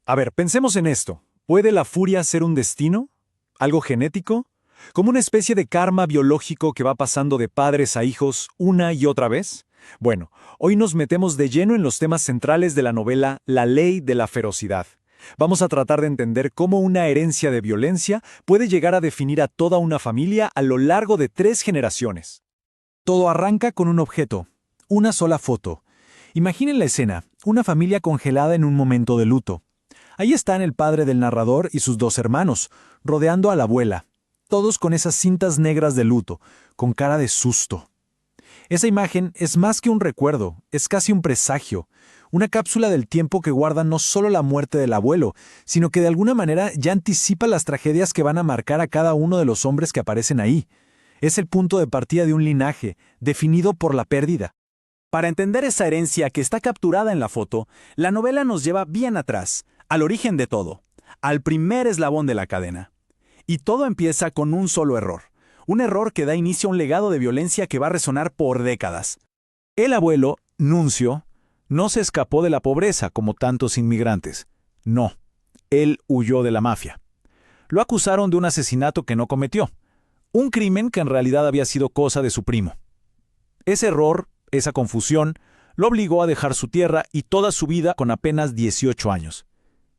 A ver, pensemos en esto. ¿Puede la furia ser un destino? ¿Algo genético? ¿Como una especie de karma biológico que va pasando de padres a hijos una y otra vez? Bueno, hoy nos metemos de lleno en los temas centrales de la novela La ley de la ferocidad. Vamos a tratar de entender cómo una herencia de violencia puede llegar a definir a toda una familia a lo largo de 3 generaciones. Todo arranca con un objeto, una sola foto. Imaginen la escena, una familia congelada en un momento de luto. Ahí están el padre del narrador y sus 2 hermanos, rodeando a la abuela, todos con esas cintas negras de luto, con cara de susto. Esa imagen es más que un recuerdo, es casi un presagio, una cápsula del tiempo que guarda no solo la muerte del abuelo, sino que de alguna manera ya anticipa las tragedias que van a marcar a cada uno de los hombres que aparecen ahí. Es el punto de partida de un linaje, definido por la pérdida. Para entender esa herencia que está capturada en la foto, la novela nos lleva bien atrás, al origen de todo, al primer eslabón de la cadena. Y todo empieza con un solo error. Un error que da inicio a un legado de violencia que va a resonar por décadas. El abuelo, Nuncio, no se escapó de la pobreza como tantos inmigrantes. No, él huyó de la mafia. Lo acusaron de un asesinato que no cometió. Un crimen que en realidad había sido cosa de su primo. Ese error, esa confusión, lo obligó a dejar su tierra y toda su vida con apenas 18 años.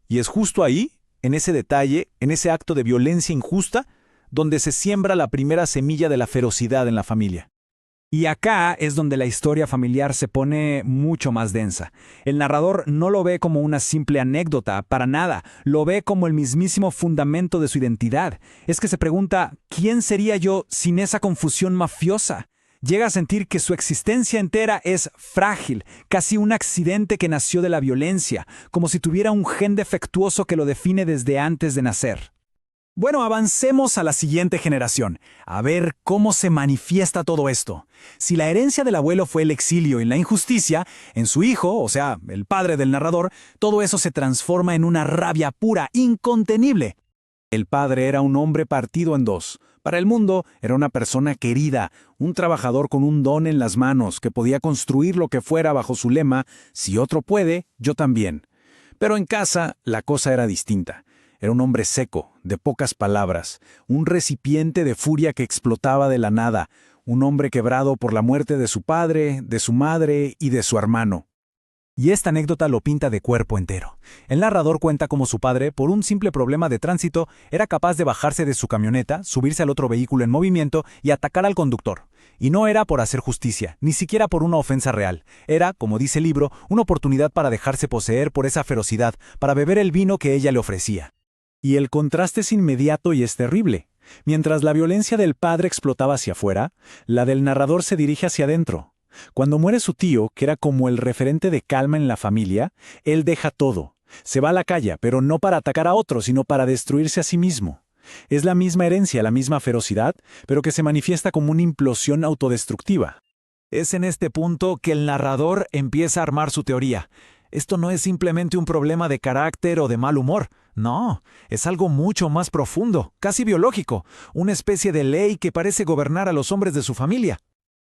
Y es justo ahí, en ese detalle, en ese acto de violencia injusta, donde se siembra la primera semilla de la ferocidad en la familia. Y acá es donde la historia familiar se pone mucho más densa. El narrador no lo ve como una simple anécdota, para nada, lo ve como el mismísimo fundamento de su identidad. Es que se pregunta, ¿quién sería yo sin esa confusión mafiosa? Llega a sentir que su existencia entera es frágil, casi un accidente que nació de la violencia, como si tuviera un gen defectuoso que lo define desde antes de nacer. Bueno, avancemos a la siguiente generación, a ver cómo se manifiesta todo esto. Si la herencia del abuelo fue el exilio y la injusticia, en su hijo, o sea, el padre del narrador, todo eso se transforma en una rabia pura, incontenible. El padre era un hombre partido en 2. Para el mundo era una persona querida, un trabajador con un don en las manos que podía construir lo que fuera bajo su lema, si otro puede, yo también. Pero en casa la cosa era distinta. Era un hombre seco, de pocas palabras, un recipiente de furia que explotaba de la nada, un hombre quebrado por la muerte de su padre, de su madre y de su hermano. Y esta anécdota lo pinta de cuerpo entero. El narrador cuenta cómo su padre, por un simple problema de tránsito, era capaz de bajarse de su camioneta, subirse al otro vehículo en movimiento y atacar al conductor. Y no era por hacer justicia, ni siquiera por una ofensa real. Era, como dice el libro, una oportunidad para dejarse poseer por esa ferocidad, para beber el vino que ella le ofrecía. Y el contraste es inmediato y es terrible. Mientras la violencia del padre explotaba hacia afuera, la del narrador se dirige hacia adentro. Cuando muere su tío, que era como el referente de calma en la familia, él deja todo. Se va a la calle, pero no para atacar a otro, sino para destruirse a sí mismo. Es la misma herencia, la misma ferocidad, pero que se manifiesta como una implosión autodestructiva. Es en este punto que el narrador empieza a armar su teoría. Esto no es simplemente un problema de carácter o de mal humor. No, es algo mucho más profundo, casi biológico, una especie de ley que parece gobernar a los hombres de su familia.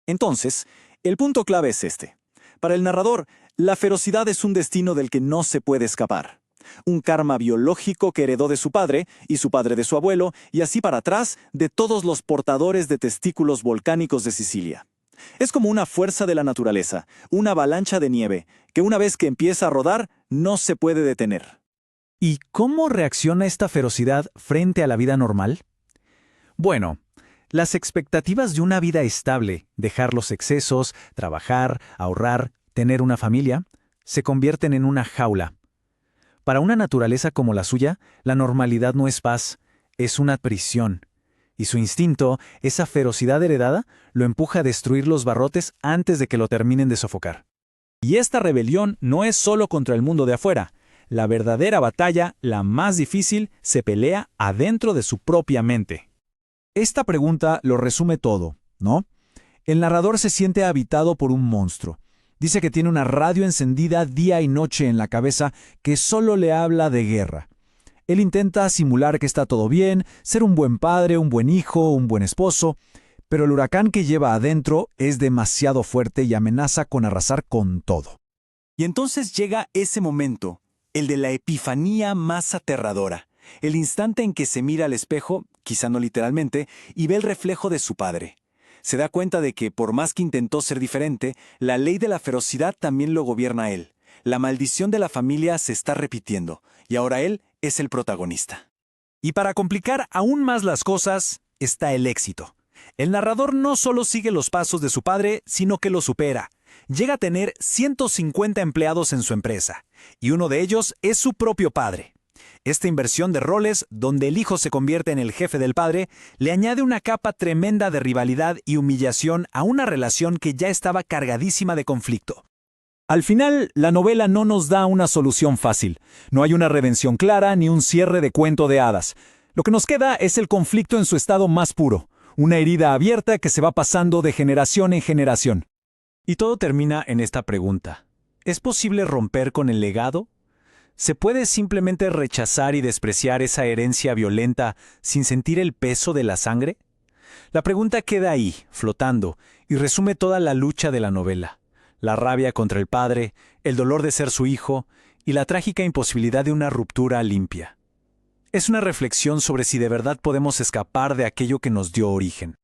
Entonces, el punto clave es este. Para el narrador, la ferocidad es un destino del que no se puede escapar. Un karma biológico que heredó de su padre y su padre de su abuelo, y así para atrás de todos los portadores de testículos volcánicos de Sicilia. Es como una fuerza de la naturaleza, una avalancha de nieve, que una vez que empieza a rodar, no se puede detener. ¿Y cómo reacciona esta ferocidad frente a la vida normal? Bueno, las expectativas de una vida estable, dejar los excesos, trabajar, ahorrar, tener una familia, se convierten en una jaula. Para una naturaleza como la suya, la normalidad no es paz, es una prisión. Y su instinto, esa ferocidad heredada, lo empuja a destruir los barrotes antes de que lo terminen de sofocar. Y esta rebelión no es solo contra el mundo de afuera. La verdadera batalla, la más difícil, se pelea adentro de su propia mente. Esta pregunta lo resume todo, ¿no? El narrador se siente habitado por un monstruo. Dice que tiene una radio encendida día y noche en la cabeza que solo le habla de guerra. Él intenta simular que está todo bien, ser un buen padre, un buen hijo, un buen esposo, pero el huracán que lleva adentro es demasiado fuerte y amenaza con arrasar con todo. Y entonces llega ese momento, el de la epifanía más aterradora, el instante en que se mira al espejo, quizá no literalmente, y ve el reflejo de su padre. Se da cuenta de que, por más que intentó ser diferente, la ley de la ferocidad también lo gobierna a él. La maldición de la familia se está repitiendo, y ahora él es el protagonista. Y para complicar aún más las cosas, está el éxito. El narrador no solo sigue los pasos de su padre, sino que lo supera. Llega a tener 150 empleados en su empresa, y uno de ellos es su propio padre. Esta inversión de roles, donde el hijo se convierte en el jefe del padre, le añade una capa tremenda de rivalidad y humillación a una relación que ya estaba cargadísima de conflicto. Al final, la novela no nos da una solución fácil. No hay una redención clara ni un cierre de cuento de hadas. Lo que nos queda es el conflicto en su estado más puro, una herida abierta que se va pasando de generación en generación. Y todo termina en esta pregunta. ¿Es posible romper con el legado? ¿Se puede simplemente rechazar y despreciar esa herencia violenta sin sentir el peso de la sangre? La pregunta queda ahí, flotando, y resume toda la lucha de la novela. La rabia contra el padre, el dolor de ser su hijo y la trágica imposibilidad de una ruptura limpia. Es una reflexión sobre si de verdad podemos escapar de aquello que nos dio origen.